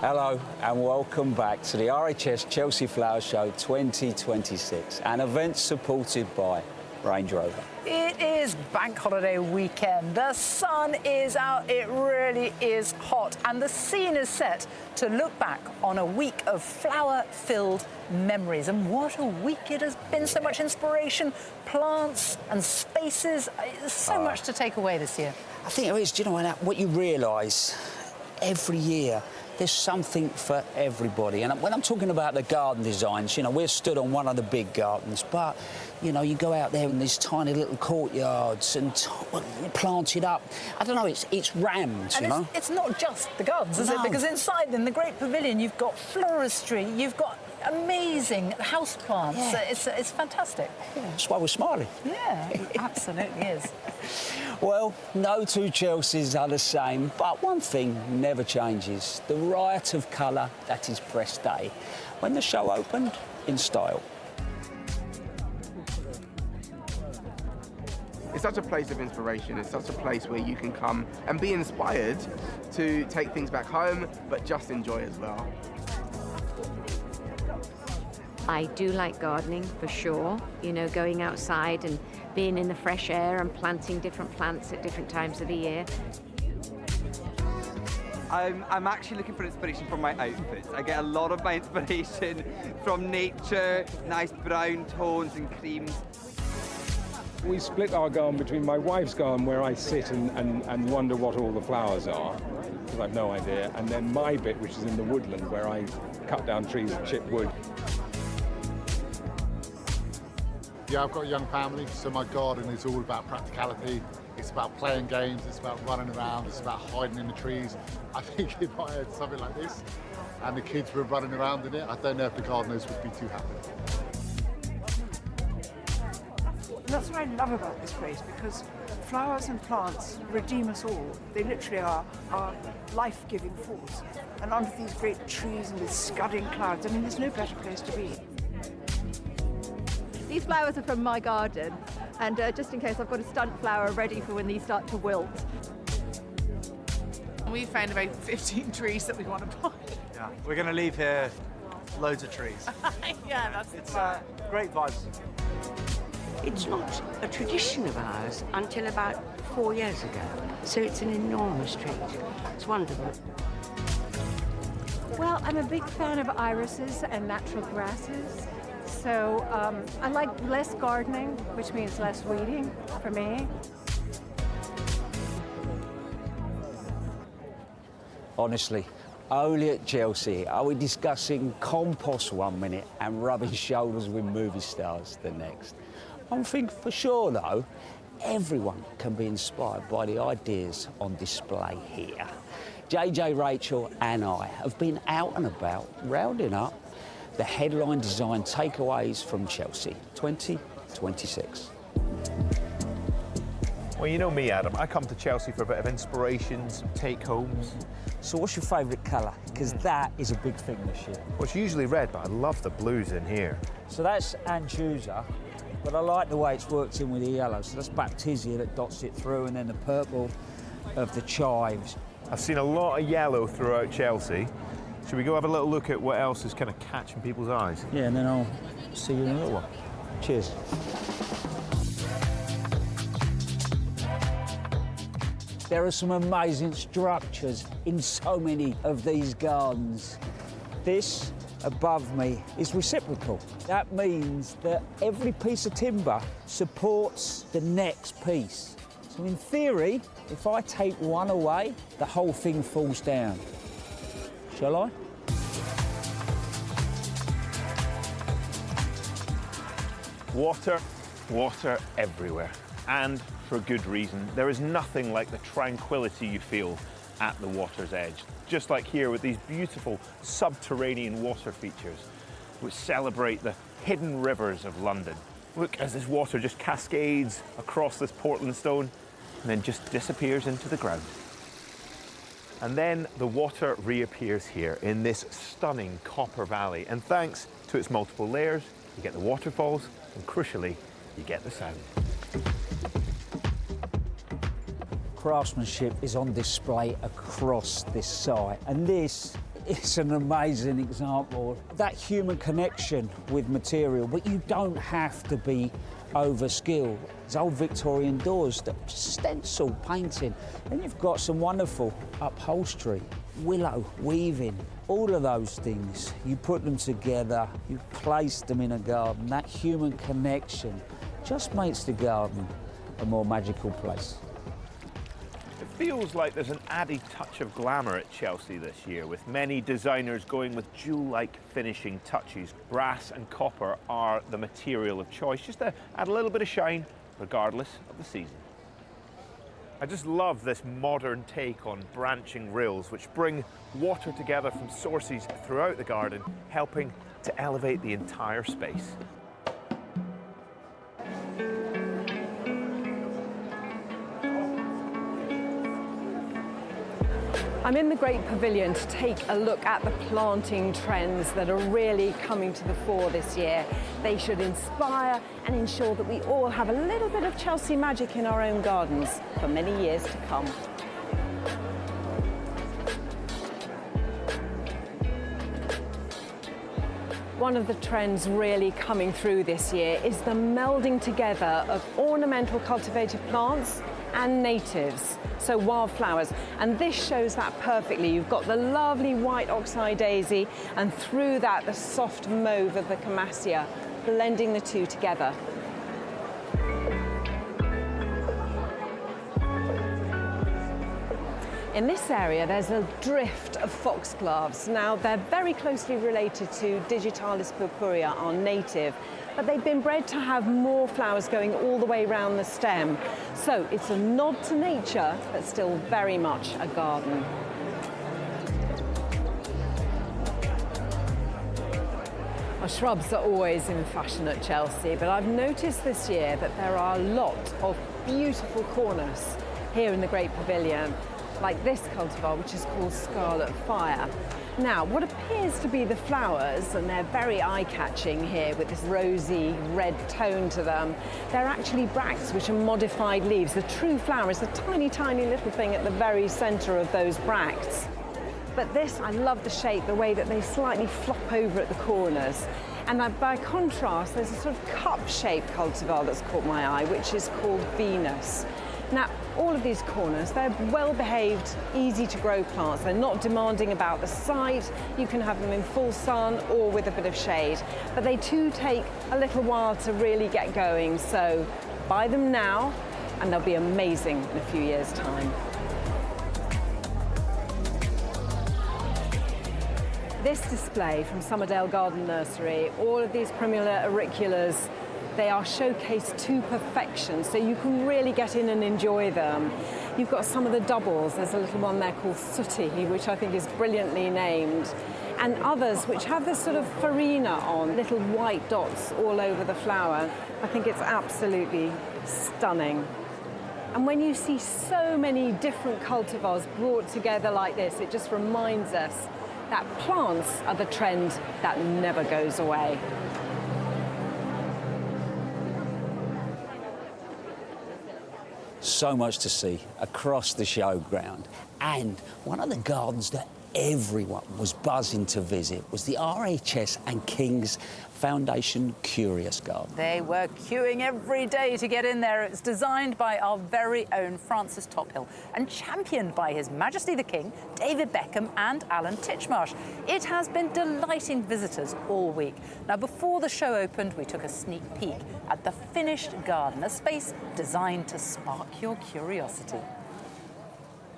Hello and welcome back to the RHS Chelsea Flower Show 2026, an event supported by Range Rover. It is bank holiday weekend. The sun is out, it really is hot, and the scene is set to look back on a week of flower-filled memories. And what a week it has been, so much inspiration, plants and spaces. There's so much to take away this year. I think it is, do you know what you realise every year? There's something for everybody. And when I'm talking about the garden designs, you know, we're stood on one of the big gardens, but, you know, you go out there in these tiny little courtyards and planted up. I don't know, it's rammed, you know? It's not just the gardens, is it? Because inside, in the great pavilion, you've got floristry, you've got amazing houseplants. Yeah. It's fantastic. Yeah, that's why we're smiling. Yeah, it absolutely is. Well, no two Chelseas are the same, but one thing never changes: the riot of colour that is press day, when the show opened in style. It's such a place of inspiration. It's such a place where you can come and be inspired to take things back home, but just enjoy as well. I do like gardening, for sure. You know, going outside and being in the fresh air and planting different plants at different times of the year. I'm actually looking for inspiration from my outfits. I get a lot of my inspiration from nature, nice brown tones and creams. We split our garden between my wife's garden, where I sit and wonder what all the flowers are, because I've no idea, and then my bit, which is in the woodland, where I cut down trees and chip wood. Yeah, I've got a young family, so my garden is all about practicality. It's about playing games, it's about running around, it's about hiding in the trees. I think if I had something like this and the kids were running around in it, I don't know if the gardeners would be too happy. That's what I love about this place, because flowers and plants redeem us all. They literally are life-giving force. And under these great trees and with scudding clouds, I mean, there's no better place to be. These flowers are from my garden, and just in case, I've got a stunt flower ready for when these start to wilt. We found about 15 trees that we want to plant. Yeah, we're going to leave here loads of trees. Yeah, that's it's great vibes. It's not a tradition of ours until about 4 years ago, so it's an enormous treat. It's wonderful. Well, I'm a big fan of irises and natural grasses. So I like less gardening, which means less weeding for me. Honestly, only at Chelsea are we discussing compost one minute and rubbing shoulders with movie stars the next. One thing for sure, though, everyone can be inspired by the ideas on display here. JJ, Rachel and I have been out and about rounding up the headline design takeaways from Chelsea 2026. Well, you know me, Adam. I come to Chelsea for a bit of inspiration, some take-homes. So what's your favourite colour? Because that is a big thing this year. Well, it's usually red, but I love the blues in here. So that's Anchusa, but I like the way it's worked in with the yellow. So that's Baptisia that dots it through, and then the purple of the chives. I've seen a lot of yellow throughout Chelsea. Should we go have a little look at what else is kind of catching people's eyes? Yeah, and then I'll see you in a little while. Cheers. There are some amazing structures in so many of these gardens. This above me is reciprocal. That means that every piece of timber supports the next piece. So in theory, if I take one away, the whole thing falls down. Shall I? Water, water everywhere. And for good reason. There is nothing like the tranquility you feel at the water's edge. Just like here with these beautiful subterranean water features, which celebrate the hidden rivers of London. Look as this water just cascades across this Portland stone and then just disappears into the ground. And then the water reappears here in this stunning copper valley. And thanks to its multiple layers, you get the waterfalls, and crucially, you get the sound. Craftsmanship is on display across this site, and this it's an amazing example of that human connection with material, but you don't have to be over-skilled. There's old Victorian doors, that stencil painting. Then you've got some wonderful upholstery, willow, weaving, all of those things. You put them together, you place them in a garden. That human connection just makes the garden a more magical place. It feels like there's an added touch of glamour at Chelsea this year, with many designers going with jewel-like finishing touches. Brass and copper are the material of choice, just to add a little bit of shine, regardless of the season. I just love this modern take on branching rills, which bring water together from sources throughout the garden, helping to elevate the entire space. I'm in the Great Pavilion to take a look at the planting trends that are really coming to the fore this year. They should inspire and ensure that we all have a little bit of Chelsea magic in our own gardens for many years to come. One of the trends really coming through this year is the melding together of ornamental cultivated plants and natives, so wildflowers, and this shows that perfectly. You've got the lovely white oxeye daisy, and through that the soft mauve of the camassia, blending the two together. In this area, there's a drift of foxgloves. Now, they're very closely related to Digitalis purpurea, our native, but they've been bred to have more flowers going all the way around the stem. So it's a nod to nature, but still very much a garden. Well, shrubs are always in fashion at Chelsea, but I've noticed this year that there are a lot of beautiful corners here in the Great Pavilion, like this cultivar, which is called Scarlet Fire. Now, what appears to be the flowers, and they're very eye-catching here with this rosy red tone to them, they're actually bracts, which are modified leaves. The true flower is a tiny, tiny little thing at the very centre of those bracts. But this, I love the shape, the way that they slightly flop over at the corners. And by contrast, there's a sort of cup-shaped cultivar that's caught my eye, which is called Venus. Now, all of these corners, they're well-behaved, easy-to-grow plants. They're not demanding about the site. You can have them in full sun or with a bit of shade. But they too take a little while to really get going. So buy them now, and they'll be amazing in a few years' time. This display from Somerdale Garden Nursery, all of these Primula auriculas, they are showcased to perfection, so you can really get in and enjoy them. You've got some of the doubles. There's a little one there called Sooty, which I think is brilliantly named, and others which have this sort of farina on, little white dots all over the flower. I think it's absolutely stunning. And when you see so many different cultivars brought together like this, it just reminds us that plants are the trend that never goes away. So much to see across the showground, and one of the gardens that everyone was buzzing to visit was the RHS and King's Foundation Curious Garden. They were queuing every day to get in there. It's designed by our very own Francis Tophill and championed by His Majesty the King, David Beckham and Alan Titchmarsh. It has been delighting visitors all week. Now, before the show opened, we took a sneak peek at the finished garden, a space designed to spark your curiosity.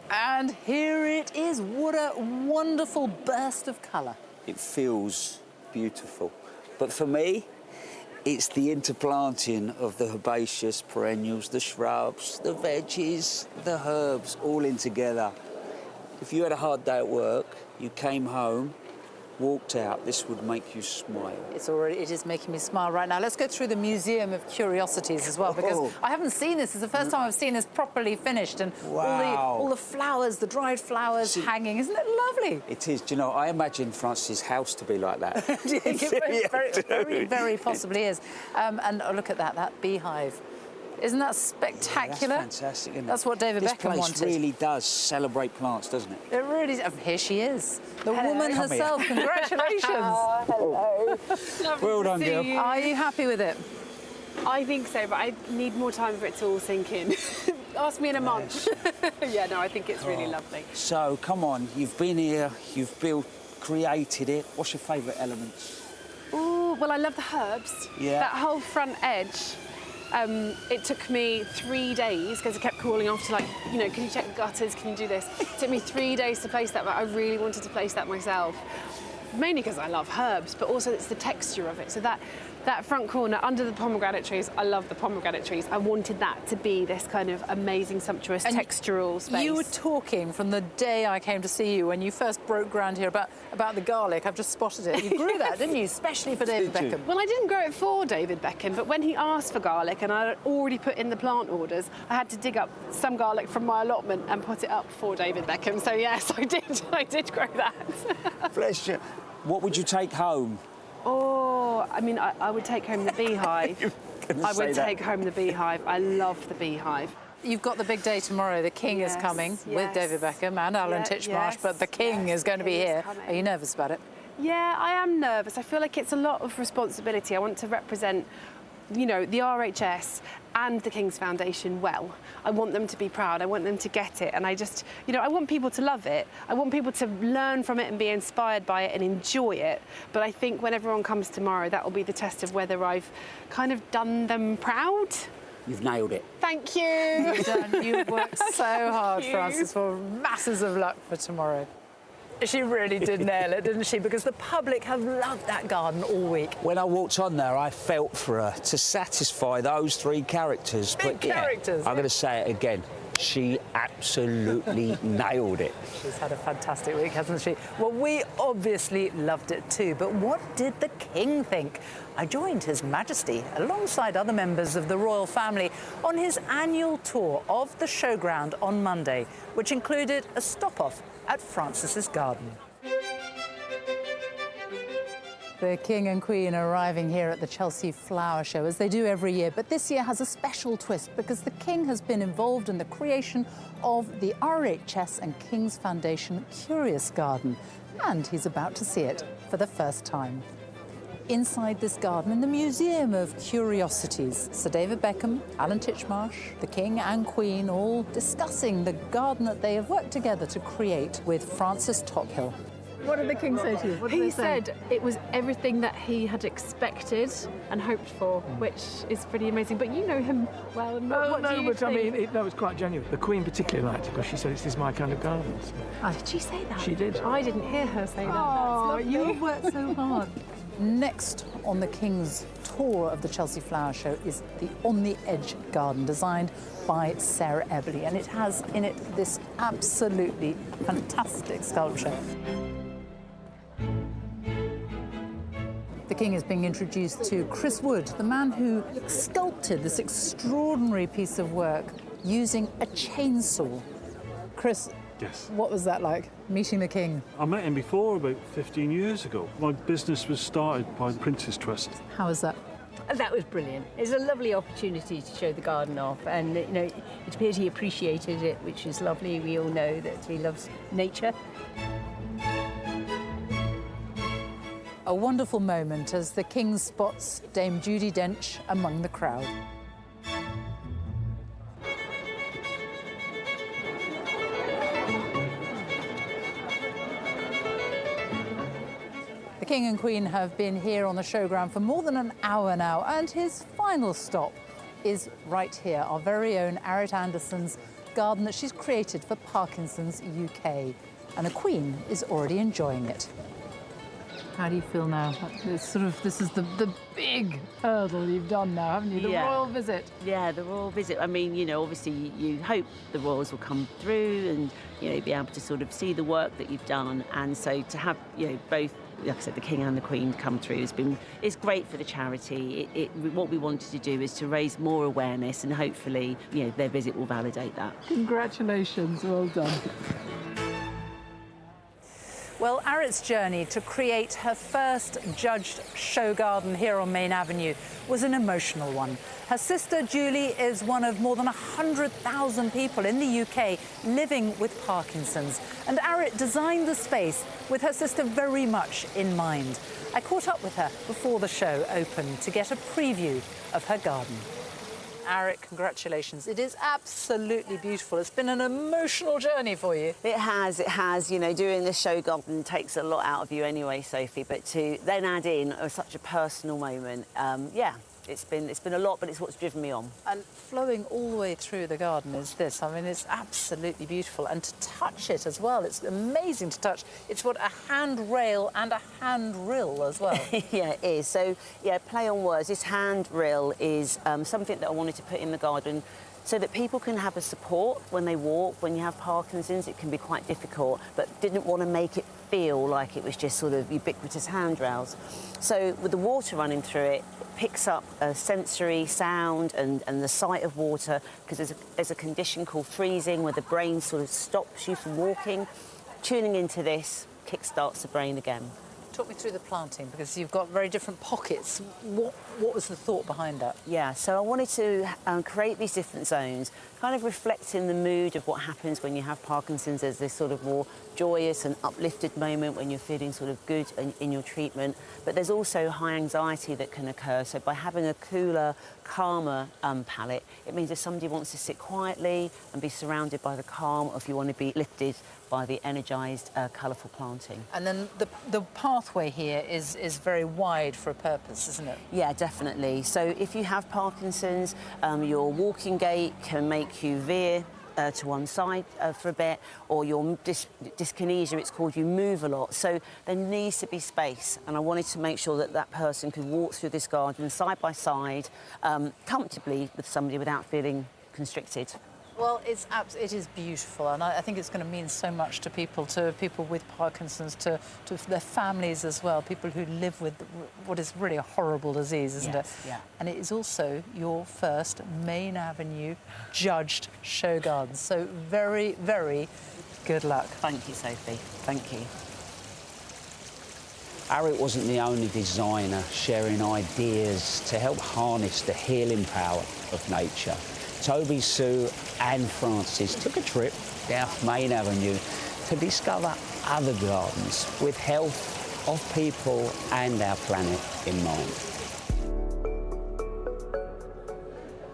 And here it is. What a wonderful burst of colour. It feels beautiful. But for me, it's the interplanting of the herbaceous perennials, the shrubs, the veggies, the herbs, all in together. If you had a hard day at work, you came home, walked out, this would make you smile. It is making me smile right now. Let's go through the Museum of Curiosities as well, because I haven't seen this. It's the first time I've seen this properly finished, and all the flowers, the dried flowers hanging. Isn't it lovely? It is. Do you know, I imagine Francis' house to be like that. It very possibly is. And look at that beehive. Isn't that spectacular? Yeah, that's fantastic, isn't it? That's what David Beckham wanted. This place really does celebrate plants, doesn't it? It really is. Here she is. The Hello. woman Come herself. here. Congratulations. Hello. Well done, girl. Are you happy with it? I think so, but I need more time for it to all sink in. Ask me in a month. Yeah, no, I think it's really lovely. So, come on, you've been here, you've built, created it. What's your favourite elements? Ooh, well, I love the herbs. Yeah. That whole front edge. It took me 3 days because I kept calling off to, like, you know, can you check the gutters, can you do this? It took me 3 days to place that, but I really wanted to place that myself. Mainly because I love herbs, but also it's the texture of it. So that front corner under the pomegranate trees, I love the pomegranate trees. I wanted that to be this kind of amazing, sumptuous, textural space. You were talking from the day I came to see you when you first broke ground here about the garlic. I've just spotted it. You grew that, didn't you? Especially for David Beckham. Well, I didn't grow it for David Beckham, but when he asked for garlic and I had already put in the plant orders, I had to dig up some garlic from my allotment and put it up for David Beckham. So yes, I did grow that. Bless you. What would you take home? Oh, I mean, I would take home the beehive. I would take home the beehive. I love the beehive. You've got the big day tomorrow. The King is coming with David Beckham and Alan Titchmarsh, but the King is going to be here. Are you nervous about it? Yeah, I am nervous. I feel like it's a lot of responsibility. I want to represent, you know, the RHS and the King's Foundation well. I want them to be proud. I want them to get it. And I just, you know, I want people to love it. I want people to learn from it and be inspired by it and enjoy it. But I think when everyone comes tomorrow, that will be the test of whether I've kind of done them proud. You've nailed it. Thank you. You've done. You've worked so hard, Frances, for masses of luck for tomorrow. She really did nail it, didn't she? Because the public have loved that garden all week. When I walked on there, I felt for her to satisfy those three characters. Big characters. I'm going to say it again. She absolutely nailed it. She's had a fantastic week, hasn't she? Well, we obviously loved it too, but what did the King think? I joined His Majesty alongside other members of the royal family on his annual tour of the showground on Monday, which included a stop-off at Frances's garden. The King and Queen are arriving here at the Chelsea Flower Show, as they do every year, but this year has a special twist because the King has been involved in the creation of the RHS and King's Foundation Curious Garden, and he's about to see it for the first time. Inside this garden, in the Museum of Curiosities, Sir David Beckham, Alan Titchmarsh, the King and Queen, all discussing the garden that they have worked together to create with Frances Tophill. What did the King say to you? What did He said it was everything that he had expected and hoped for, which is pretty amazing. But you know him well. And what do you think? I mean, that was quite genuine. The Queen particularly liked it because she said, "This is my kind of garden." So. Did she say that? She did. I didn't hear her say that. Oh, you've worked so hard. Next on the King's tour of the Chelsea Flower Show is the On the Edge garden, designed by Sarah Eberly, and it has in it this absolutely fantastic sculpture. The King is being introduced to Chris Wood, the man who sculpted this extraordinary piece of work using a chainsaw. Chris, yes. What was that like, meeting the King? I met him before, about 15 years ago. My business was started by the Prince's Trust. How was that? That was brilliant. It was a lovely opportunity to show the garden off, and you know, it appeared he appreciated it, which is lovely. We all know that he loves nature. A wonderful moment as the King spots Dame Judi Dench among the crowd. The King and Queen have been here on the showground for more than an hour now, and his final stop is right here, our very own Arit Anderson's garden that she's created for Parkinson's UK. And the Queen is already enjoying it. How do you feel now? This is the big hurdle you've done now, haven't you? The royal visit. Yeah, the royal visit. I mean, you know, obviously you hope the royals will come through and, you know, be able to sort of see the work that you've done. And so to have, you know, both, like I said, the King and the Queen come through it's great for the charity. What we wanted to do is to raise more awareness, and hopefully, you know, their visit will validate that. Congratulations, well done. Well, Arit's journey to create her first judged show garden here on Main Avenue was an emotional one. Her sister Julie is one of more than 100,000 people in the UK living with Parkinson's, and Arit designed the space with her sister very much in mind. I caught up with her before the show opened to get a preview of her garden. Arit, congratulations. It is absolutely beautiful. It's been an emotional journey for you. It has. You know, doing this show garden takes a lot out of you anyway, Sophie, but to then add in such a personal moment, yeah, it's been a lot, but it's what's driven me on. And flowing all the way through the garden is this. I mean, it's absolutely beautiful. And to touch it as well, it's amazing to touch. It's what a handrail and a handrill as well. Yeah, it is. So, yeah, play on words. This handrail is something that I wanted to put in the garden so that people can have a support when they walk. When you have Parkinson's, it can be quite difficult, but didn't want to make it feel like it was just sort of ubiquitous handrails. So with the water running through it, picks up a sensory sound and the sight of water, because there's a condition called freezing where the brain sort of stops you from walking. Tuning into this kickstarts the brain again. Talk me through the planting, because you've got very different pockets. What was the thought behind that? Yeah, so I wanted to create these different zones, kind of reflecting the mood of what happens when you have Parkinson's as this sort of more joyous and uplifted moment when you're feeling sort of good in your treatment. But there's also high anxiety that can occur. So by having a cooler, calmer palette, it means if somebody wants to sit quietly and be surrounded by the calm, or if you want to be lifted by the energised, colourful planting. And then the pathway here is very wide for a purpose, isn't it? Yeah, definitely. So if you have Parkinson's, your walking gait can make you veer to one side for a bit, or your dyskinesia, it's called, you move a lot. So there needs to be space, and I wanted to make sure that that person could walk through this garden side by side, comfortably with somebody without feeling constricted. Well, it is beautiful, and I think it's going to mean so much to people with Parkinson's, to their families as well, people who live with what is really a horrible disease, isn't it? Yeah. And it is also your first Main Avenue judged show garden. So very, very good luck. Thank you, Sophie. Thank you. Arit wasn't the only designer sharing ideas to help harness the healing power of nature. Toby, Sue and Francis took a trip down Main Avenue to discover other gardens with health of people and our planet in mind.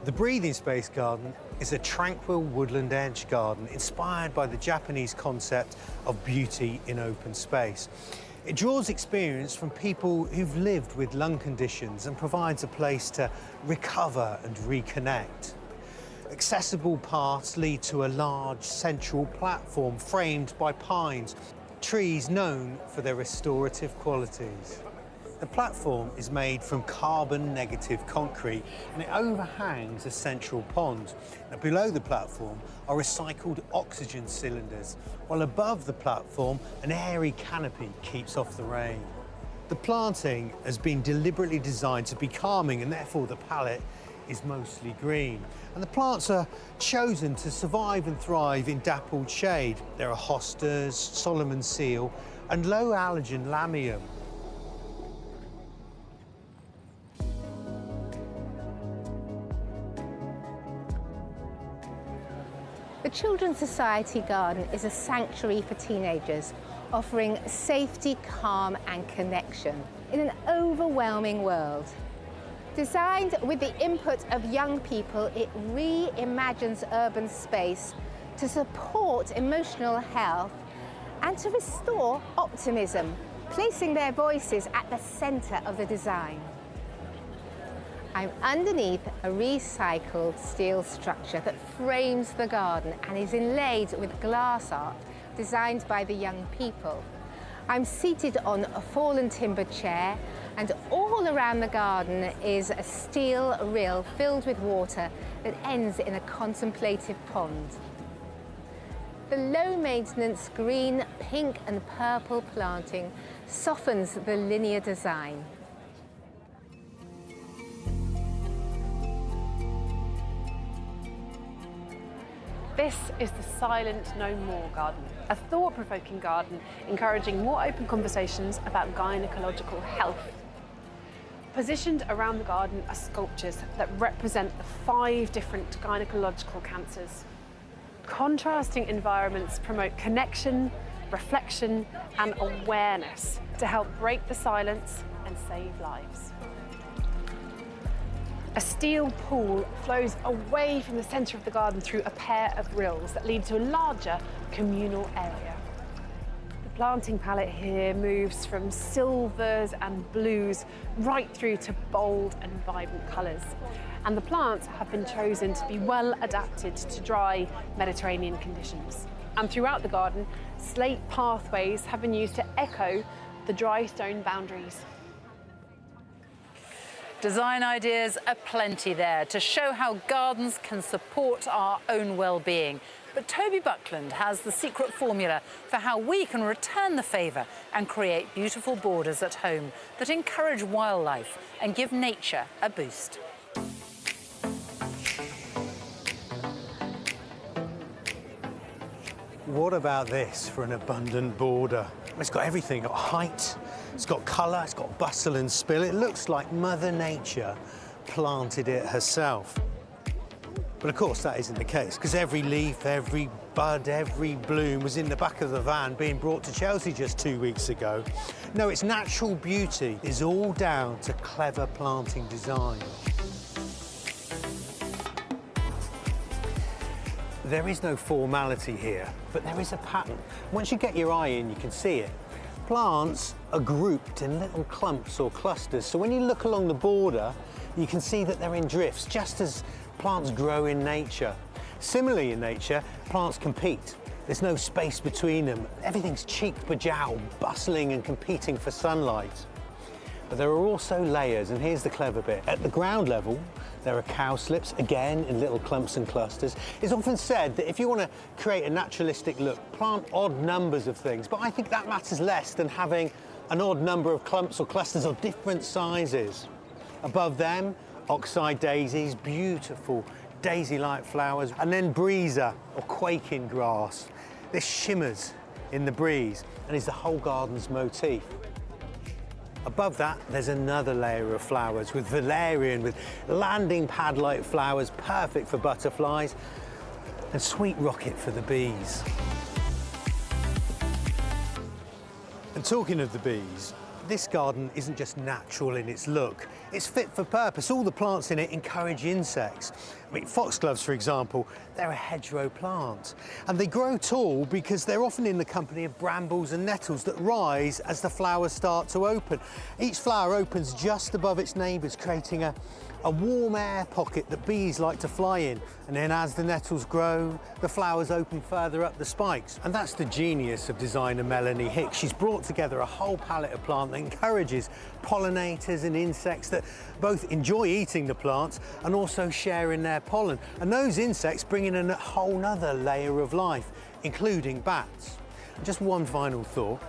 The Breathing Space Garden is a tranquil woodland edge garden inspired by the Japanese concept of beauty in open space. It draws experience from people who've lived with lung conditions and provides a place to recover and reconnect. Accessible paths lead to a large central platform framed by pines, trees known for their restorative qualities. The platform is made from carbon-negative concrete and it overhangs a central pond. Now, below the platform are recycled oxygen cylinders, while above the platform an airy canopy keeps off the rain. The planting has been deliberately designed to be calming, and therefore the palette is mostly green. And the plants are chosen to survive and thrive in dappled shade. There are hostas, Solomon seal and low allergen lamium. The Children's Society Garden is a sanctuary for teenagers, offering safety, calm and connection in an overwhelming world. Designed with the input of young people, it reimagines urban space to support emotional health and to restore optimism, placing their voices at the centre of the design. I'm underneath a recycled steel structure that frames the garden and is inlaid with glass art designed by the young people. I'm seated on a fallen timber chair, and all around the garden is a steel rill filled with water that ends in a contemplative pond. The low-maintenance green, pink and purple planting softens the linear design. This is the Silent No More garden, a thought-provoking garden encouraging more open conversations about gynecological health. Positioned around the garden are sculptures that represent the 5 different gynecological cancers. Contrasting environments promote connection, reflection and awareness to help break the silence and save lives. A steel pool flows away from the centre of the garden through a pair of rills that lead to a larger communal area. The planting palette here moves from silvers and blues right through to bold and vibrant colours. And the plants have been chosen to be well adapted to dry Mediterranean conditions. And throughout the garden, slate pathways have been used to echo the dry stone boundaries. Design ideas are plenty there to show how gardens can support our own well-being. But Toby Buckland has the secret formula for how we can return the favour and create beautiful borders at home that encourage wildlife and give nature a boost. What about this for an abundant border? It's got everything, it's got height, it's got colour, it's got bustle and spill. It looks like Mother Nature planted it herself. But of course that isn't the case, because every leaf, every bud, every bloom was in the back of the van being brought to Chelsea just 2 weeks ago. No, its natural beauty is all down to clever planting design. There is no formality here, but there is a pattern. Once you get your eye in, you can see it. Plants are grouped in little clumps or clusters, so when you look along the border, you can see that they're in drifts, just as plants grow in nature. Similarly in nature, plants compete. There's no space between them. Everything's cheek per jowl, bustling and competing for sunlight. But there are also layers, and here's the clever bit. At the ground level, there are cowslips, again in little clumps and clusters. It's often said that if you want to create a naturalistic look, plant odd numbers of things, but I think that matters less than having an odd number of clumps or clusters of different sizes. Above them, oxeye daisies, beautiful daisy-like flowers, and then breezer or quaking grass. This shimmers in the breeze and is the whole garden's motif. Above that, there's another layer of flowers with valerian, with landing pad-like flowers, perfect for butterflies, and sweet rocket for the bees. And talking of the bees, this garden isn't just natural in its look, it's fit for purpose. All the plants in it encourage insects. I mean, foxgloves, for example, they're a hedgerow plant. And they grow tall because they're often in the company of brambles and nettles that rise as the flowers start to open. Each flower opens just above its neighbours, creating a warm air pocket that bees like to fly in. And then as the nettles grow, the flowers open further up the spikes. And that's the genius of designer Melanie Hicks. She's brought together a whole palette of plant that encourages pollinators and insects that both enjoy eating the plants and also sharing their pollen. And those insects bring in a whole nother layer of life, including bats. And just one final thought.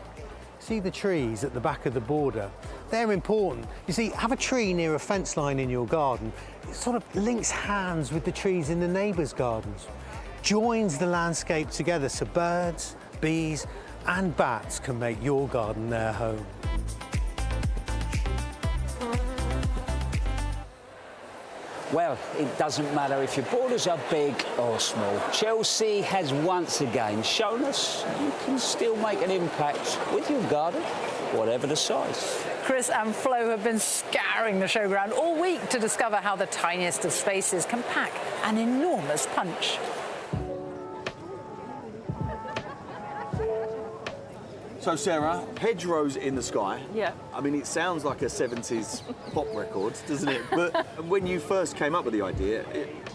See the trees at the back of the border? They're important. You see, have a tree near a fence line in your garden. It sort of links hands with the trees in the neighbours' gardens. Joins the landscape together so birds, bees and bats can make your garden their home. Well, it doesn't matter if your borders are big or small. Chelsea has once again shown us you can still make an impact with your garden, whatever the size. Chris and Flo have been scouring the showground all week to discover how the tiniest of spaces can pack an enormous punch. So, Sarah, hedgerows in the sky. Yeah. I mean, it sounds like a 70s pop record, doesn't it? But when you first came up with the idea,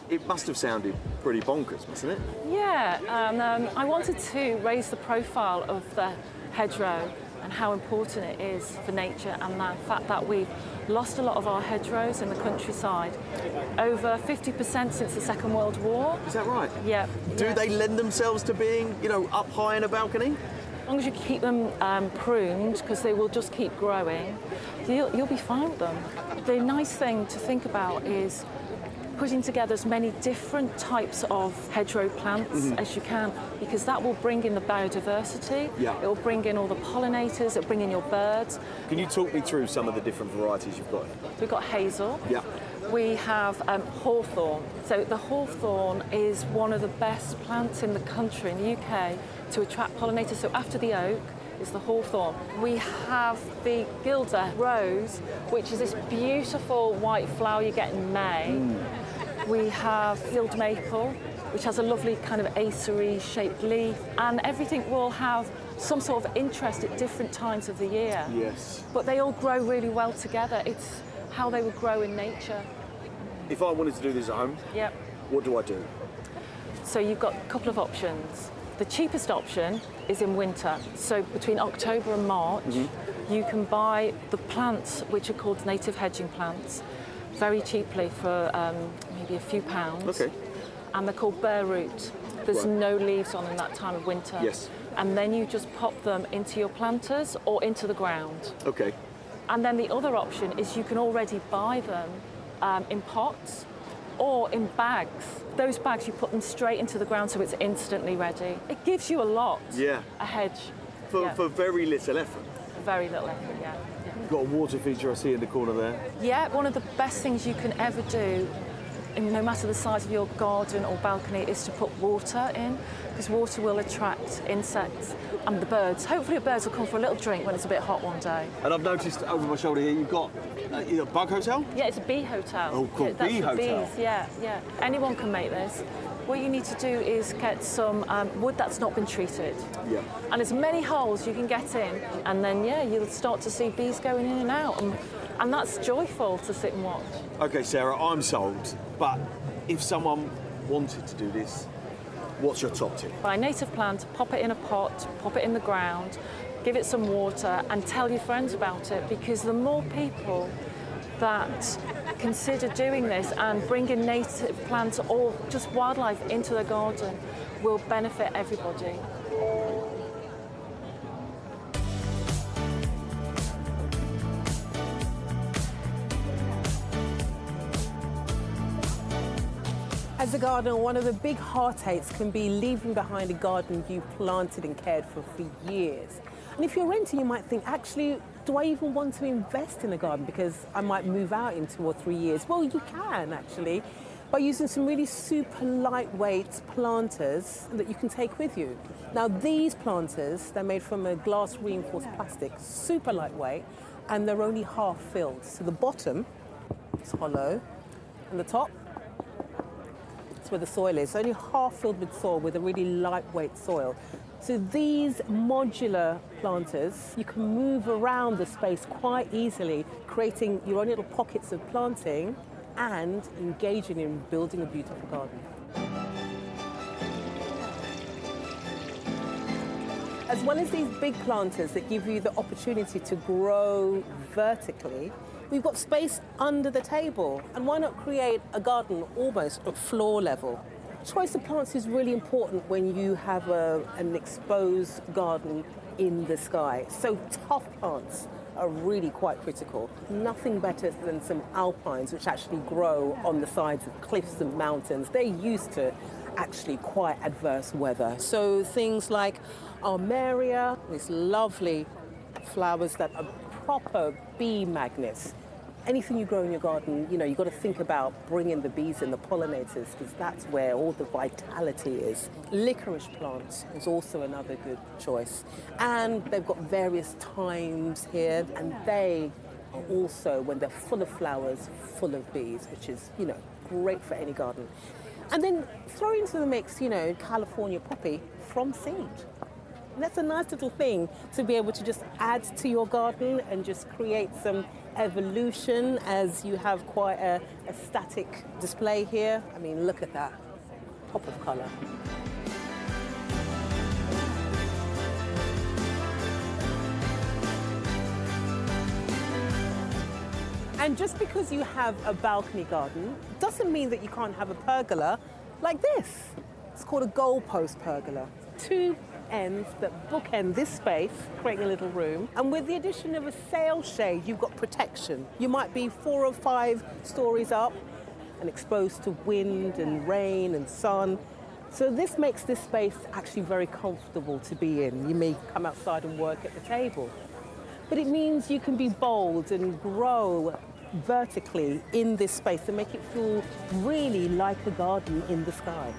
it must have sounded pretty bonkers, mustn't it? Yeah, I wanted to raise the profile of the hedgerow and how important it is for nature, and the fact that we've lost a lot of our hedgerows in the countryside. Over 50% since the Second World War. Is that right? Yeah. Do they lend themselves to being, you know, up high in a balcony? As long as you keep them pruned, because they will just keep growing, you'll be fine with them. The nice thing to think about is putting together as many different types of hedgerow plants as you can, because that will bring in the biodiversity. Yeah. It will bring in all the pollinators, it will bring in your birds. Can you talk me through some of the different varieties you've got? We've got hazel. Yeah. We have hawthorn. So the hawthorn is one of the best plants in the country, in the UK, to attract pollinators. So after the oak is the hawthorn. We have the Gilder rose, which is this beautiful white flower you get in May. We have gild maple, which has a lovely kind of acery shaped leaf, and everything will have some sort of interest at different times of the year. Yes. But they all grow really well together. It's how they would grow in nature. If I wanted to do this at home, Yep. what do I do? So you've got a couple of options. The cheapest option is in winter. So between October and March, you can buy the plants which are called native hedging plants very cheaply for maybe a few pounds. Okay. And they're called bare root. There's Right. no leaves on in that time of winter. Yes. And then you just pop them into your planters or into the ground. Okay. And then the other option is you can already buy them in pots or in bags. Those bags, you put them straight into the ground so it's instantly ready. It gives you a lot. Yeah. A hedge. For very little effort. Very little effort, yeah. You've got a water feature I see in the corner there. Yeah, one of the best things you can ever do, and no matter the size of your garden or balcony, is to put water in, because water will attract insects and the birds. Hopefully the birds will come for a little drink when it's a bit hot one day. And I've noticed over my shoulder here you've got a bug hotel? Yeah, it's a bee hotel. Oh, cool. Yeah, that's Bee for hotel. Bees. Yeah, yeah. Anyone can make this. What you need to do is get some wood that's not been treated. Yeah. And as many holes you can get in, and then, yeah, you'll start to see bees going in and out. And that's joyful to sit and watch. Okay, Sarah, I'm sold. But if someone wanted to do this, what's your top tip? Buy a native plant, pop it in a pot, pop it in the ground, give it some water, and tell your friends about it, because the more people that consider doing this and bringing native plants or just wildlife into their garden will benefit everybody. As a gardener, one of the big heartaches can be leaving behind a garden you've planted and cared for years. And if you're renting, you might think, actually, do I even want to invest in a garden because I might move out in 2 or 3 years? Well, you can, actually, by using some really super lightweight planters that you can take with you. Now, these planters, they're made from a glass reinforced plastic, super lightweight, and they're only half filled. So the bottom is hollow, and the top, where the soil is, only half filled with soil, with a really lightweight soil. So these modular planters, you can move around the space quite easily, creating your own little pockets of planting and engaging in building a beautiful garden. As well as these big planters that give you the opportunity to grow vertically, we've got space under the table. And why not create a garden almost at floor level? Choice of plants is really important when you have an exposed garden in the sky. So tough plants are really quite critical. Nothing better than some alpines, which actually grow on the sides of cliffs and mountains. They're used to actually quite adverse weather. So things like armeria, these lovely flowers that are proper bee magnets. Anything you grow in your garden, you know, you've got to think about bringing the bees and the pollinators, because that's where all the vitality is. Licorice plants is also another good choice. And they've got various times here, and they are also, when they're full of flowers, full of bees, which is, you know, great for any garden. And then throw into the mix, you know, California poppy from seed. And that's a nice little thing to be able to just add to your garden and just create some evolution, as you have quite a static display here. I mean, look at that, pop of colour. And just because you have a balcony garden doesn't mean that you can't have a pergola like this. It's called a goalpost pergola. 2 ends that bookend this space, creating a little room. And with the addition of a sail shade, you've got protection. You might be 4 or 5 stories up, and exposed to wind and rain and sun. So this makes this space actually very comfortable to be in. You may come outside and work at the table. But it means you can be bold and grow vertically in this space and make it feel really like a garden in the sky.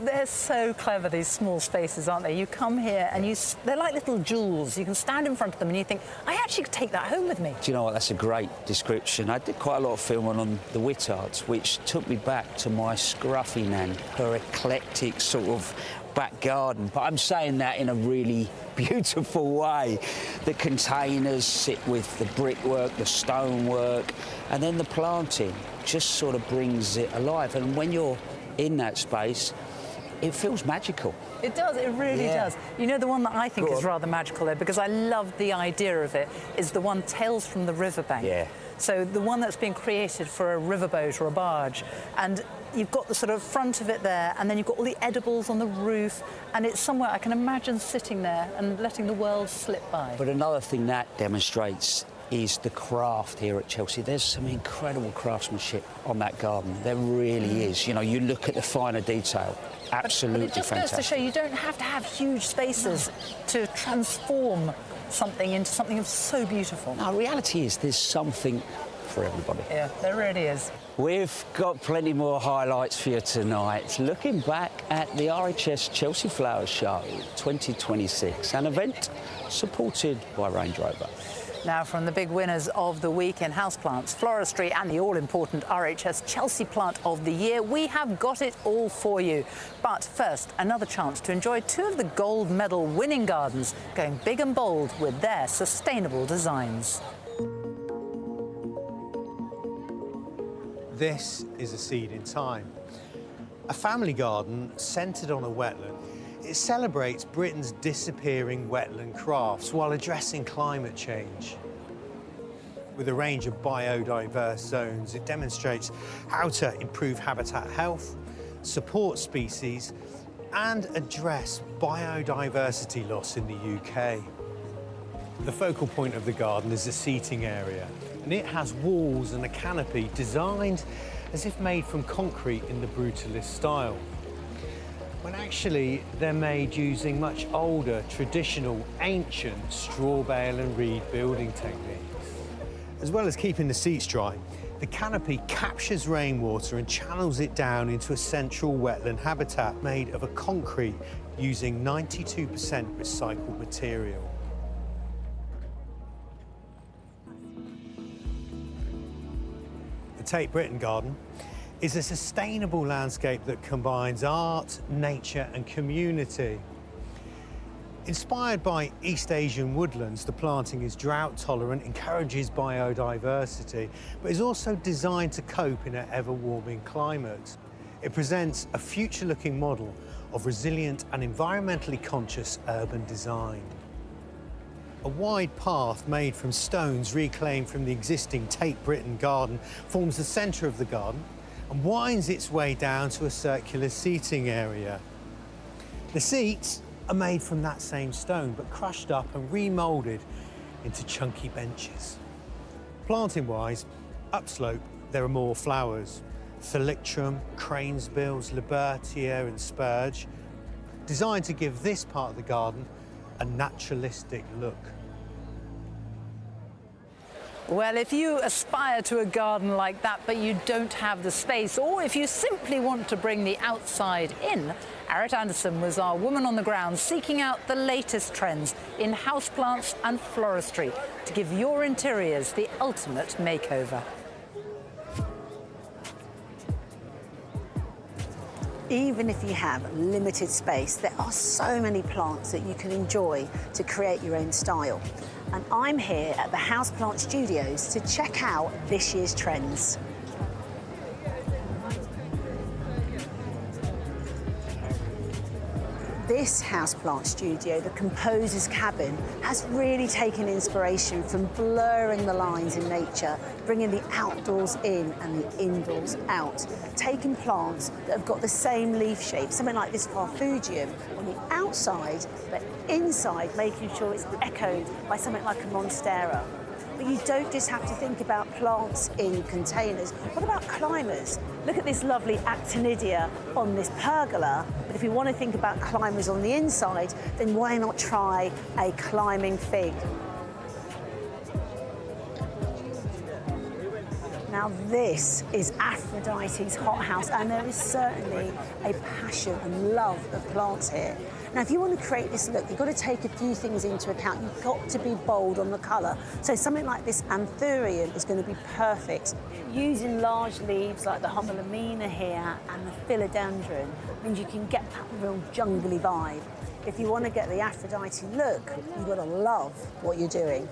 They're so clever, these small spaces, aren't they? You come here and they're like little jewels. You can stand in front of them and you think, I actually could take that home with me. Do you know what? That's a great description. I did quite a lot of filming on the Whittards, which took me back to my scruffy nan, her eclectic sort of back garden. But I'm saying that in a really beautiful way. The containers sit with the brickwork, the stonework, and then the planting just sort of brings it alive. And when you're in that space, it feels magical. It does, it really does. You know, the one that I think is rather magical there, because I love the idea of it, is the one Tales from the Riverbank. Yeah. So the one that's been created for a riverboat or a barge. And you've got the sort of front of it there, and then you've got all the edibles on the roof, and it's somewhere I can imagine sitting there and letting the world slip by. But another thing that demonstrates is the craft here at Chelsea. There's some incredible craftsmanship on that garden. There really is. You know, you look at the finer detail. Absolutely but it just fantastic. goes to show you don't have to have huge spaces to transform something into something so beautiful. No, reality is there's something for everybody. Yeah, there really is. We've got plenty more highlights for you tonight. Looking back at the RHS Chelsea Flowers Show 2026, an event supported by Range Rover. Now, from the big winners of the week in houseplants, floristry and the all-important RHS Chelsea Plant of the Year, we have got it all for you. But first, another chance to enjoy two of the gold medal winning gardens going big and bold with their sustainable designs. This is A Seed in Time, a family garden centred on a wetland. It celebrates Britain's disappearing wetland crafts while addressing climate change. With a range of biodiverse zones, it demonstrates how to improve habitat health, support species, and address biodiversity loss in the UK. The focal point of the garden is the seating area, and it has walls and a canopy designed as if made from concrete in the brutalist style, when actually they're made using much older, traditional, ancient straw bale and reed building techniques. As well as keeping the seats dry, the canopy captures rainwater and channels it down into a central wetland habitat made of a concrete using 92% recycled material. The Tate Britain Garden is a sustainable landscape that combines art, nature and community. Inspired by East Asian woodlands, the planting is drought tolerant, encourages biodiversity, but is also designed to cope in an ever-warming climate. It presents a future-looking model of resilient and environmentally conscious urban design. A wide path made from stones reclaimed from the existing Tate Britain garden forms the centre of the garden and winds its way down to a circular seating area. The seats are made from that same stone, but crushed up and remoulded into chunky benches. Planting-wise, upslope, there are more flowers: Thalictrum, cranesbills, libertia and spurge, designed to give this part of the garden a naturalistic look. Well, if you aspire to a garden like that, but you don't have the space, or if you simply want to bring the outside in, Arit Anderson was our woman on the ground seeking out the latest trends in houseplants and floristry to give your interiors the ultimate makeover. Even if you have limited space, there are so many plants that you can enjoy to create your own style. And I'm here at the Houseplant Studios to check out this year's trends. This houseplant studio, the Composer's Cabin, has really taken inspiration from blurring the lines in nature, bringing the outdoors in and the indoors out, taking plants that have got the same leaf shape, something like this Farfugium on the outside, but inside making sure it's echoed by something like a Monstera. But you don't just have to think about plants in containers. What about climbers? Look at this lovely actinidia on this pergola. But if you want to think about climbers on the inside, then why not try a climbing fig? Now this is Aphrodite's hothouse, and there is certainly a passion and love of plants here. Now, if you want to create this look, you've got to take a few things into account. You've got to be bold on the colour. So something like this anthurium is going to be perfect. Using large leaves like the homolamina here and the philodendron means you can get that real jungly vibe. If you want to get the Aphrodite look, you've got to love what you're doing.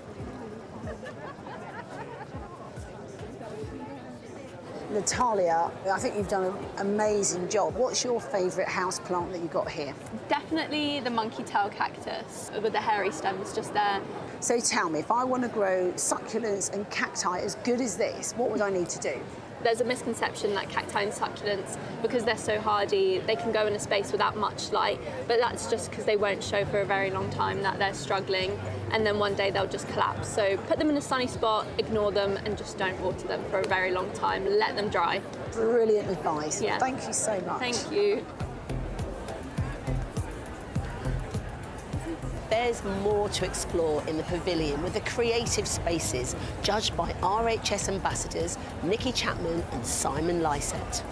Natalia, I think you've done an amazing job. What's your favourite house plant that you've got here? Definitely the monkey tail cactus with the hairy stems just there. So tell me, if I want to grow succulents and cacti as good as this, what would I need to do? There's a misconception that cacti and succulents, because they're so hardy, they can go in a space without much light, but that's just because they won't show for a very long time that they're struggling, and then one day they'll just collapse. So put them in a sunny spot, ignore them, and just don't water them for a very long time. Let them dry. Brilliant advice. Yeah. Thank you so much. Thank you. There's more to explore in the pavilion with the creative spaces judged by RHS ambassadors Nikki Chapman and Simon Lysett.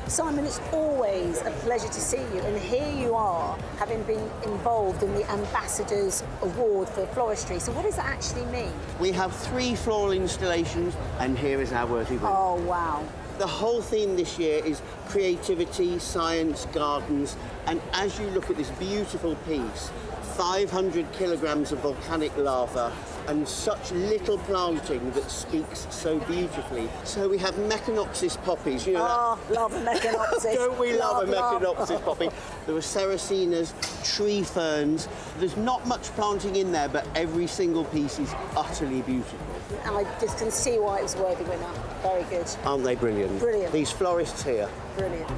Simon, it's always a pleasure to see you, and here you are, having been involved in the Ambassadors Award for Floristry. So what does that actually mean? We have 3 floral installations, and here is our worthy winner. Oh, wow. The whole theme this year is creativity, science, gardens, and as you look at this beautiful piece, 500 kilograms of volcanic lava and such little planting that speaks so beautifully. So we have Mechanopsis poppies. You know, love a Mechanopsis. Don't we love a love. Mechanopsis poppy? There are Saracenas, tree ferns. There's not much planting in there, but every single piece is utterly beautiful. And I just can see why it was a worthy winner. Very good. Aren't they brilliant? Brilliant. These florists here. Brilliant.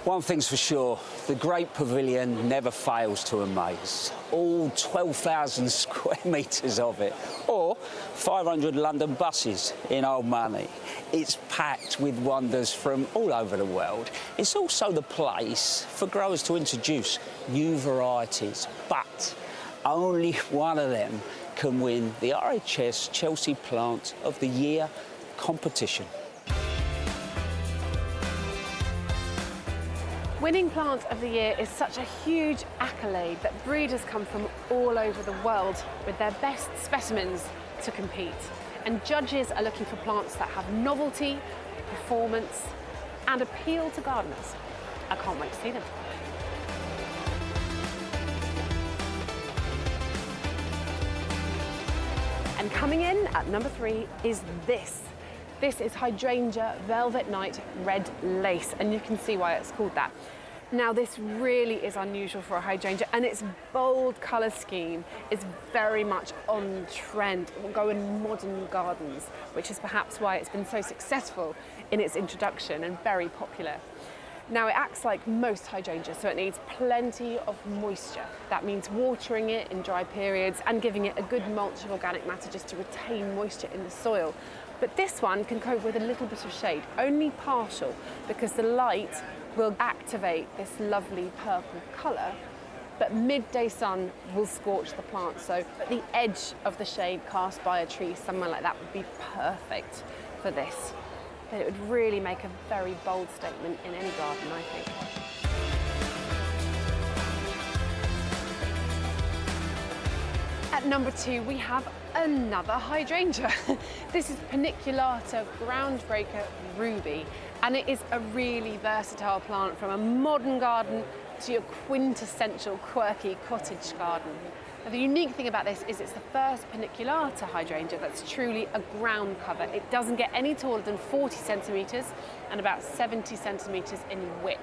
One thing's for sure, the Great Pavilion never fails to amaze. All 12,000 square metres of it, or 500 London buses in old money. It's packed with wonders from all over the world. It's also the place for growers to introduce new varieties, but only one of them can win the RHS Chelsea Plant of the Year competition. Winning Plant of the Year is such a huge accolade that breeders come from all over the world with their best specimens to compete. And judges are looking for plants that have novelty, performance, and appeal to gardeners. I can't wait to see them. And coming in at number 3 is this. This is Hydrangea Velvet Night Red Lace, and you can see why it's called that. Now, this really is unusual for a hydrangea, and its bold colour scheme is very much on trend. It will go in modern gardens, which is perhaps why it's been so successful in its introduction and very popular. Now, it acts like most hydrangeas, so it needs plenty of moisture. That means watering it in dry periods and giving it a good mulch of organic matter just to retain moisture in the soil. But this one can cope with a little bit of shade, only partial, because the light will activate this lovely purple colour, but midday sun will scorch the plant. So at the edge of the shade cast by a tree, somewhere like that would be perfect for this. It would really make a very bold statement in any garden, I think. At number 2, we have another hydrangea. This is Paniculata Groundbreaker Ruby, and it is a really versatile plant from a modern garden to your quintessential quirky cottage garden. Now, the unique thing about this is it's the first Paniculata hydrangea that's truly a ground cover. It doesn't get any taller than 40 centimetres and about 70 centimetres in width.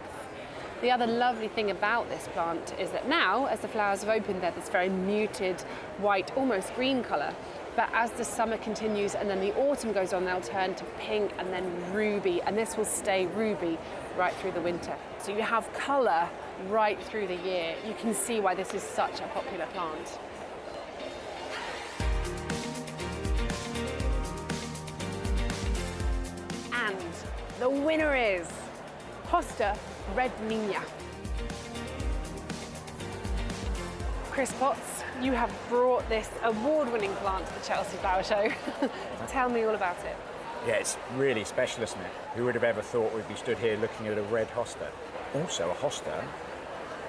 The other lovely thing about this plant is that now, as the flowers have opened, they're this very muted, white, almost green colour. But as the summer continues and then the autumn goes on, they'll turn to pink and then ruby, and this will stay ruby right through the winter. So you have colour right through the year. You can see why this is such a popular plant. And the winner is Hosta Red Nina. Chris Potts, you have brought this award-winning plant to the Chelsea Flower Show. Tell me all about it. Yeah, it's really special, isn't it? Who would have ever thought we'd be stood here looking at a red hosta? Also a hosta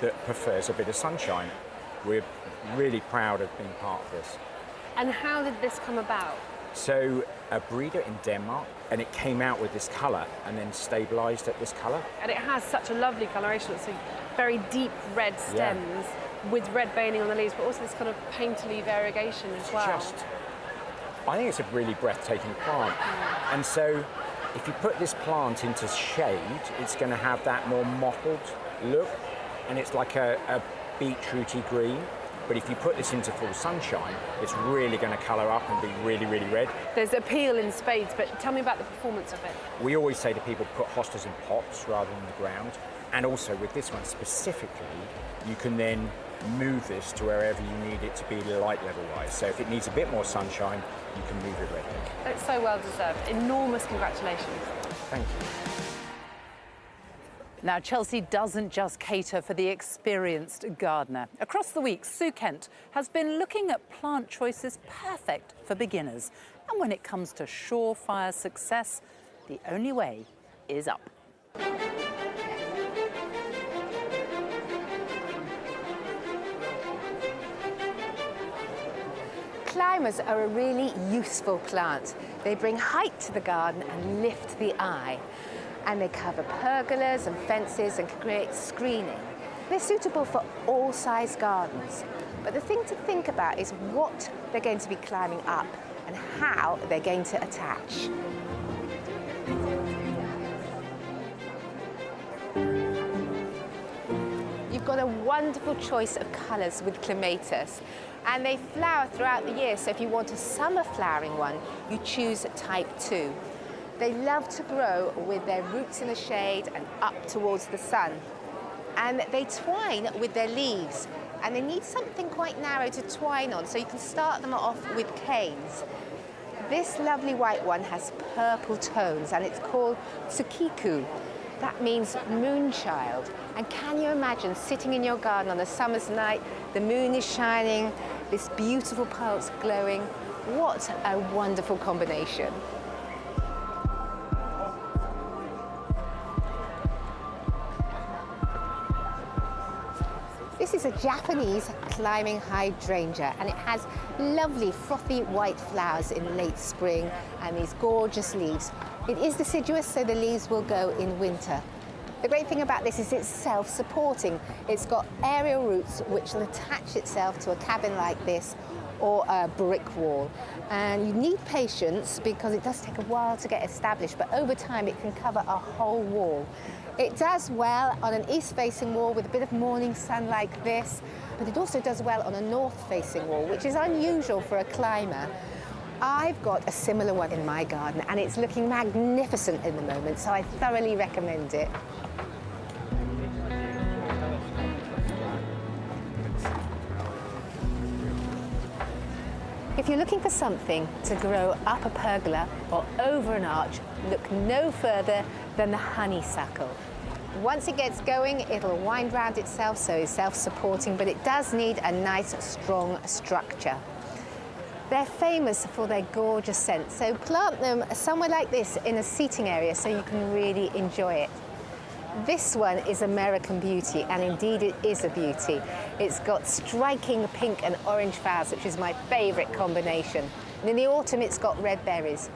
that prefers a bit of sunshine. We're really proud of being part of this. And how did this come about? So, a breeder in Denmark, and it came out with this colour and then stabilised at this colour. And it has such a lovely coloration. It's very deep red stems with red veining on the leaves, but also this kind of painterly variegation as well. I think it's a really breathtaking plant. And so, if you put this plant into shade, it's going to have that more mottled look, and it's like a beetrooty green. But if you put this into full sunshine, it's really going to colour up and be really, really red. There's appeal in spades, but tell me about the performance of it. We always say to people, put hostas in pots rather than the ground. And also with this one specifically, you can then move this to wherever you need it to be light level-wise. So if it needs a bit more sunshine, you can move it redly. It's so well deserved. Enormous congratulations. Thank you. Now, Chelsea doesn't just cater for the experienced gardener. Across the week, Sue Kent has been looking at plant choices perfect for beginners. And when it comes to surefire success, the only way is up. Climbers are a really useful plant. They bring height to the garden and lift the eye. And they cover pergolas and fences and can create screening. They're suitable for all size gardens. But the thing to think about is what they're going to be climbing up and how they're going to attach. You've got a wonderful choice of colours with clematis, and they flower throughout the year. So if you want a summer flowering one, you choose type 2. They love to grow with their roots in the shade and up towards the sun. And they twine with their leaves, and they need something quite narrow to twine on, so you can start them off with canes. This lovely white one has purple tones, and it's called Tsukiku. That means moonchild. And can you imagine sitting in your garden on a summer's night, the moon is shining, this beautiful pulse glowing? What a wonderful combination. This is a Japanese climbing hydrangea, and it has lovely frothy white flowers in late spring and these gorgeous leaves. It is deciduous, so the leaves will go in winter. The great thing about this is it's self-supporting. It's got aerial roots which will attach itself to a cabin like this or a brick wall. And you need patience because it does take a while to get established, but over time it can cover a whole wall. It does well on an east-facing wall with a bit of morning sun like this, but it also does well on a north-facing wall, which is unusual for a climber. I've got a similar one in my garden, and it's looking magnificent in the moment, so I thoroughly recommend it. If you're looking for something to grow up a pergola or over an arch, look no further than the honeysuckle. Once it gets going, it'll wind round itself, so it's self-supporting, but it does need a nice, strong structure. They're famous for their gorgeous scent, so plant them somewhere like this in a seating area so you can really enjoy it. This one is American Beauty, and indeed it is a beauty. It's got striking pink and orange flowers, which is my favourite combination. And in the autumn, it's got red berries.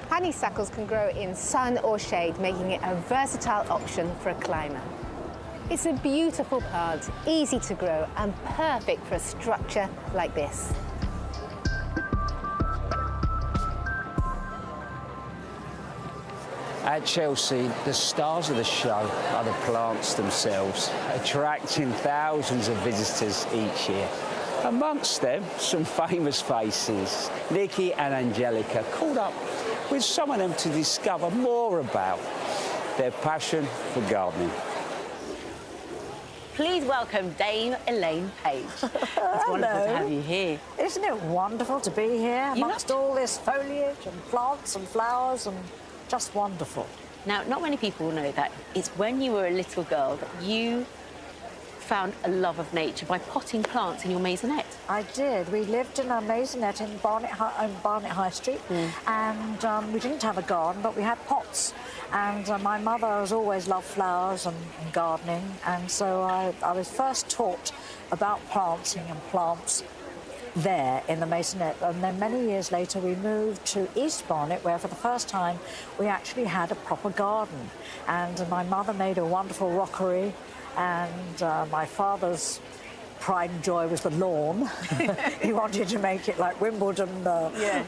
Honeysuckles can grow in sun or shade, making it a versatile option for a climber. It's a beautiful plant, easy to grow, and perfect for a structure like this. At Chelsea, the stars of the show are the plants themselves, attracting thousands of visitors each year. Amongst them, some famous faces. Nikki and Angelica caught up with some of them to discover more about their passion for gardening. Please welcome Dame Elaine Page. It's wonderful to have you here. Isn't it wonderful to be here amongst all this foliage and plants and flowers, and just wonderful. Now, not many people know that it's when you were a little girl that you found a love of nature by potting plants in your maisonette. I did. We lived in a maisonette in Barnet High Street, and we didn't have a garden, but we had pots. And my mother has always loved flowers and gardening, and so I was first taught about planting and plants there in the maisonette, and then many years later we moved to East Barnet, where for the first time we actually had a proper garden. And my mother made a wonderful rockery, and my father's pride and joy was the lawn. He wanted to make it like Wimbledon,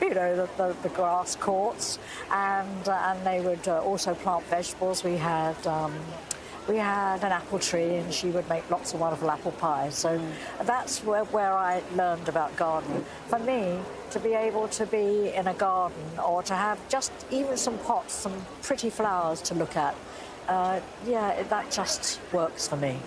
you know, the grass courts, and they would also plant vegetables. We had an apple tree, and she would make lots of wonderful apple pies. So that's where I learned about gardening. For me, to be able to be in a garden, or to have just even some pots, some pretty flowers to look at, that just works for me.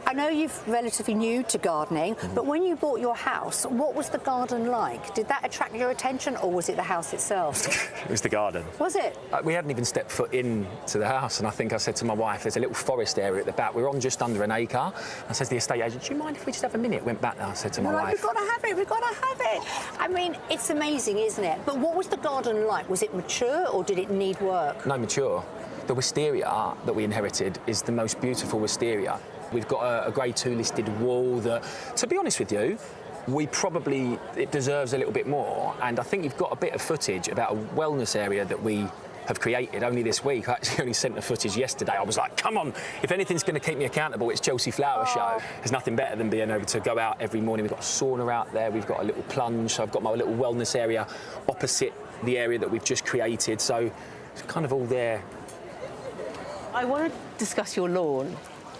I know you're relatively new to gardening, but when you bought your house, what was the garden like? Did that attract your attention, or was it the house itself? It was the garden. Was it? We hadn't even stepped foot into the house, and I think I said to my wife, there's a little forest area at the back. We're on just under an acre. I said to the estate agent, do you mind if we just have a minute? Went back there, I said to my wife, we've got to have it, we've got to have it. I mean, it's amazing, isn't it? But what was the garden like? Was it mature, or did it need work? No, mature. The wisteria that we inherited is the most beautiful wisteria. We've got a Grade 2 listed wall that, to be honest with you, it deserves a little bit more. And I think you've got a bit of footage about a wellness area that we have created only this week. I actually only sent the footage yesterday. I was like, come on, if anything's going to keep me accountable, it's Chelsea Flower Show. There's nothing better than being able to go out every morning. We've got a sauna out there, we've got a little plunge, so I've got my little wellness area opposite the area that we've just created, so it's kind of all there. I want to discuss your lawn.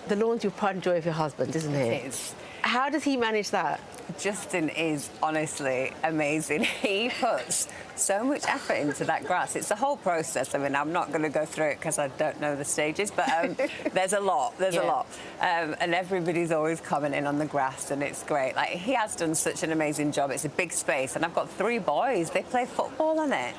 The lawn's your pride and joy of your husband, isn't it? It is. How does he manage that? Justin is honestly amazing. He puts so much effort into that grass. It's the whole process. I mean, I'm not going to go through it because I don't know the stages, but there's a lot. There's a lot. And everybody's always commenting on the grass, and it's great. Like, he has done such an amazing job. It's a big space, and I've got 3 boys. They play football on it.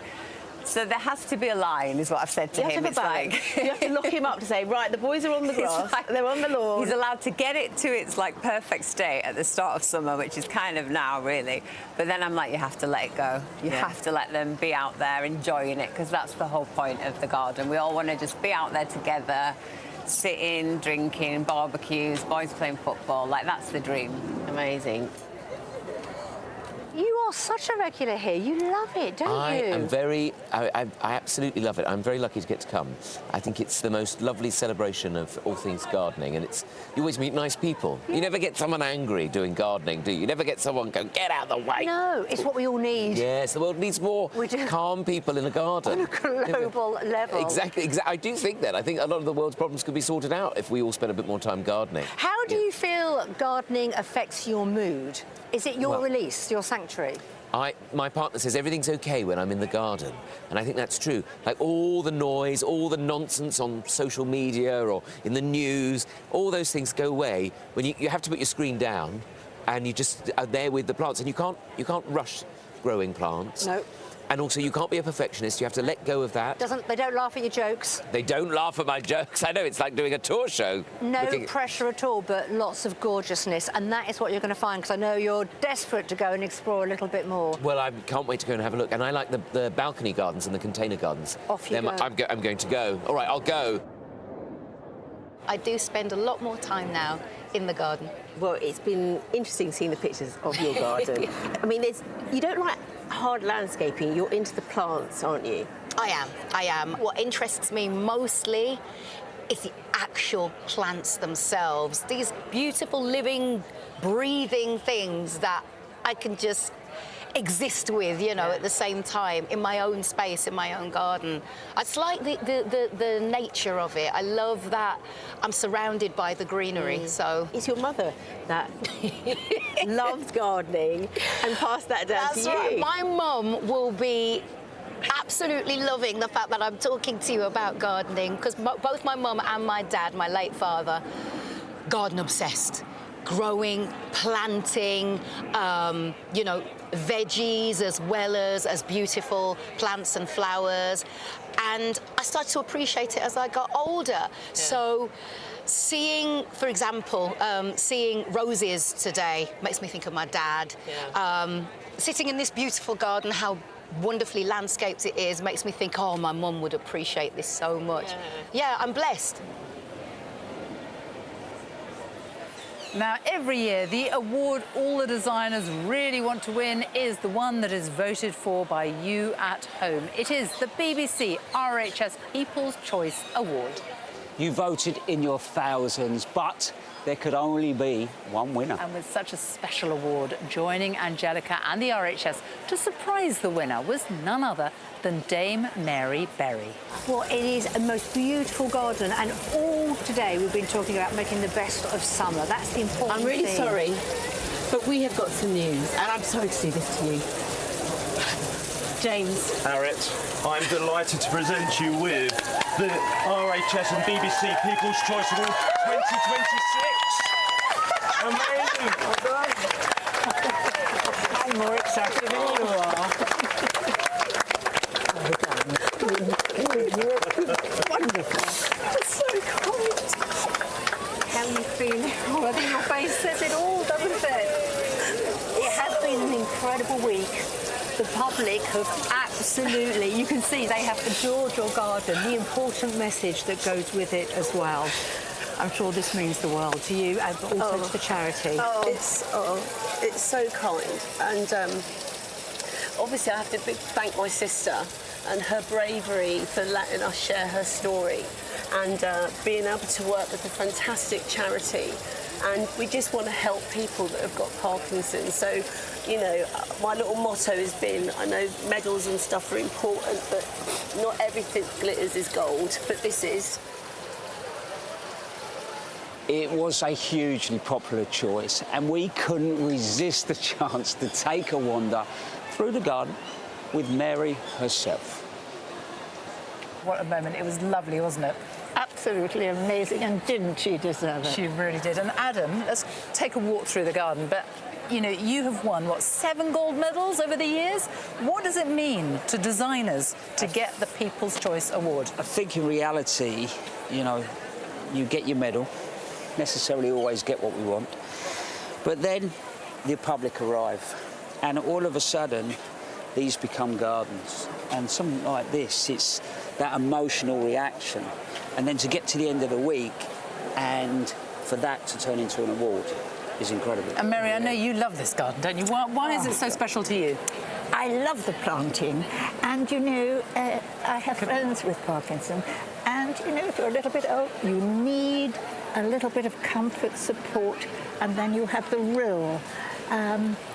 So there has to be a line, is what I've said to him. It's like you have to lock him up to say, right, the boys are on the grass, they're on the lawn. He's allowed to get it to its like perfect state at the start of summer, which is kind of now, really. But then I'm like, you have to let it go. You have to let them be out there enjoying it, because that's the whole point of the garden. We all want to just be out there together, sitting, drinking, barbecues, boys playing football. Like, that's the dream. Amazing. You are such a regular here. You love it, don't you? I absolutely love it. I'm very lucky to get to come. I think it's the most lovely celebration of all things gardening, and you always meet nice people. You never get someone angry doing gardening, do you? You never get someone going, get out of the way. No, it's what we all need. Yes, the world needs more calm people in a garden. On a global level. Exactly. I do think that. I think a lot of the world's problems could be sorted out if we all spent a bit more time gardening. How do you feel gardening affects your mood? Is it your release, your sanctuary? My partner says everything's okay when I'm in the garden, and I think that's true. Like, all the noise, all the nonsense on social media or in the news, all those things go away when you have to put your screen down and you just are there with the plants, and you can't rush growing plants. No. And also, you can't be a perfectionist. You have to let go of that. They don't laugh at your jokes. They don't laugh at my jokes. I know, it's like doing a tour show. No pressure at all, but lots of gorgeousness. And that is what you're going to find, because I know you're desperate to go and explore a little bit more. Well, I can't wait to go and have a look. And I like the balcony gardens and the container gardens. Off you go. I'm going to go. All right, I'll go. I do spend a lot more time now in the garden. Well, it's been interesting seeing the pictures of your garden. I mean, you don't like hard landscaping, you're into the plants, aren't you? I am. What interests me mostly is the actual plants themselves. These beautiful, living, breathing things that I can just exist with, you know, at the same time in my own space, in my own garden. It's like the nature of it. I love that I'm surrounded by the greenery. So it's your mother that loved gardening and passed that down to you. Right. My mum will be absolutely loving the fact that I'm talking to you about gardening, because both my mum and my dad, my late father, garden obsessed. Growing, planting, you know, veggies as well as beautiful plants and flowers. And I started to appreciate it as I got older. Yeah. So seeing, for example, seeing roses today makes me think of my dad. Yeah. Sitting in this beautiful garden, how wonderfully landscaped it is, makes me think, oh, my mum would appreciate this so much. Yeah, I'm blessed. Now, every year, the award all the designers really want to win is the one that is voted for by you at home. It is the BBC RHS People's Choice Award. You voted in your thousands, but there could only be one winner. And with such a special award, joining Angelica and the RHS to surprise the winner was none other than Dame Mary Berry. Well, it is a most beautiful garden, and all today we've been talking about making the best of summer. That's the important thing. I'm really sorry, but we have got some news, and I'm sorry to do this to you. James. Harriet, I'm delighted to present you with the RHS and BBC People's Choice Award 2026. Amazing. Well done. I'm more excited than you are. Wonderful. That's so kind. How you feeling? Oh, I think your face says it all, doesn't it? It has been an incredible week. The public have absolutely, you can see they have adored your garden, the important message that goes with it as well. I'm sure this means the world to you and also to the charity. It's so kind. And obviously I have to thank my sister and her bravery for letting us share her story and being able to work with a fantastic charity. And we just want to help people that have got Parkinson's. So, you know, my little motto has been, I know medals and stuff are important, but not everything glitters is gold, but this is. It was a hugely popular choice, and we couldn't resist the chance to take a wander through the garden with Mary herself. What a moment. It was lovely, wasn't it? Absolutely amazing, and didn't she deserve it? She really did. And Adam, let's take a walk through the garden, but you know, you have won, what, 7 gold medals over the years? What does it mean to designers to get the People's Choice Award? I think in reality, you know, you get your medal, necessarily always get what we want, but then the public arrive, and all of a sudden, these become gardens. And something like this, it's that emotional reaction. And then to get to the end of the week and for that to turn into an award is incredible. And Mary, I know you love this garden, don't you? Why is it so special to you? I love the planting, and you know, I have friends with Parkinson, and you know, if you're a little bit old, you need a little bit of comfort, support, and then you have the rill.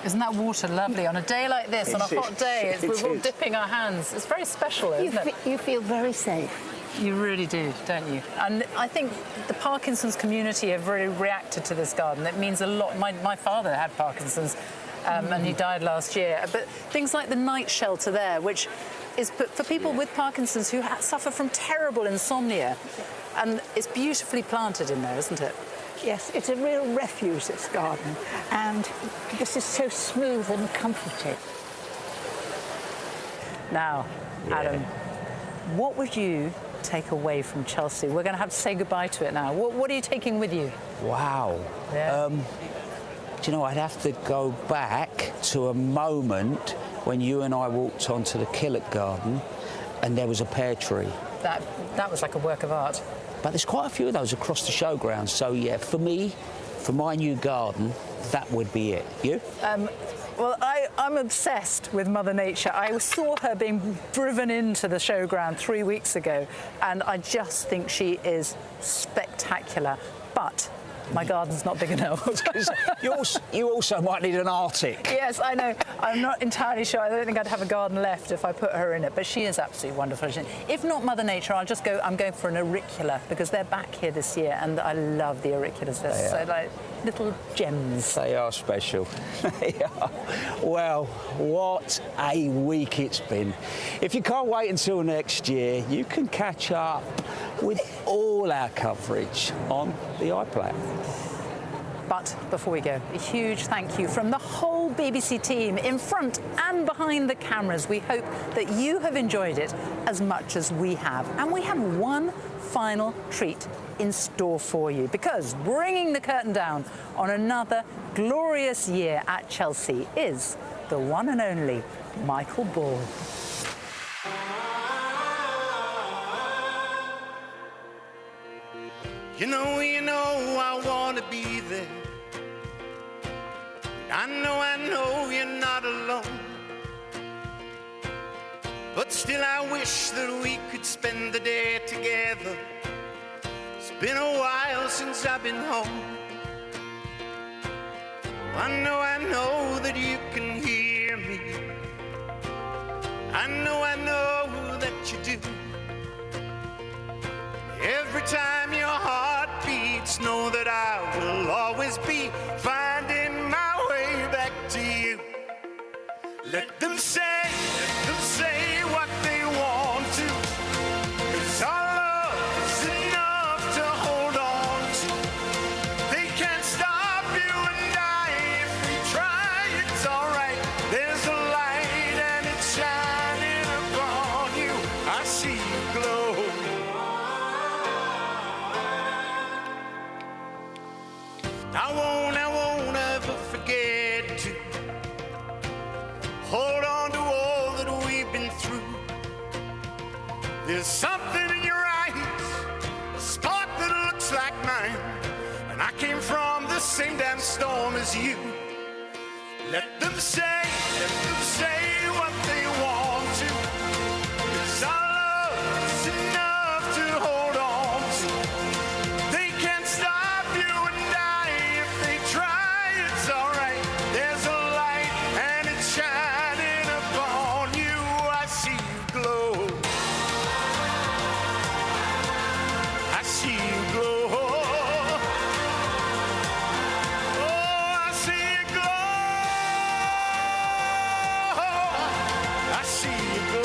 Isn't that water lovely on a day like this, on a hot day? We're all dipping our hands. It's very special, isn't it? You feel very safe. You really do, don't you? And I think the Parkinson's community have really reacted to this garden. It means a lot. My father had Parkinson's, and he died last year. But things like the night shelter there, which is for people with Parkinson's who suffer from terrible insomnia, and it's beautifully planted in there, isn't it? Yes, it's a real refuge, this garden, and this is so smooth and comforting. Now, Adam, what would you take away from Chelsea? We're going to have to say goodbye to it now. What are you taking with you? Wow. Yeah. Do you know, I'd have to go back to a moment when you and I walked onto the Killock garden and there was a pear tree. That was like a work of art. But there's quite a few of those across the showgrounds. So, yeah, for me, for my new garden, that would be it. You? Well, I'm obsessed with Mother Nature. I saw her being driven into the showground 3 weeks ago, and I just think she is spectacular. But My garden's not big enough. You also might need an Arctic. Yes, I know. I'm not entirely sure. I don't think I'd have a garden left if I put her in it, but she is absolutely wonderful. If not Mother Nature, I'm going for an auricula, because they're back here this year, and I love the auriculas. They're so like little gems. They are special. They are. Well, what a week it's been. If you can't wait until next year, you can catch up with all our coverage on the iPlayer. But before we go, a huge thank you from the whole BBC team in front and behind the cameras. We hope that you have enjoyed it as much as we have. And we have one final treat in store for you, because bringing the curtain down on another glorious year at Chelsea is the one and only Michael Ball. You know, I want to be there. I know you're not alone. But still I wish that we could spend the day together. It's been a while since I've been home. I know that you can hear me. I know that you do. Every time your heart beats, know that I will always be finding my way back to you. Let them say what they want to, 'cause our love is enough to hold on to. They can't stop you and I if we try, it's alright. There's a light and it's shining upon you. I see you glow. I won't ever forget to hold on to all that we've been through. There's something in your eyes, a spark that looks like mine, and I came from the same damn storm as you. Let them say what they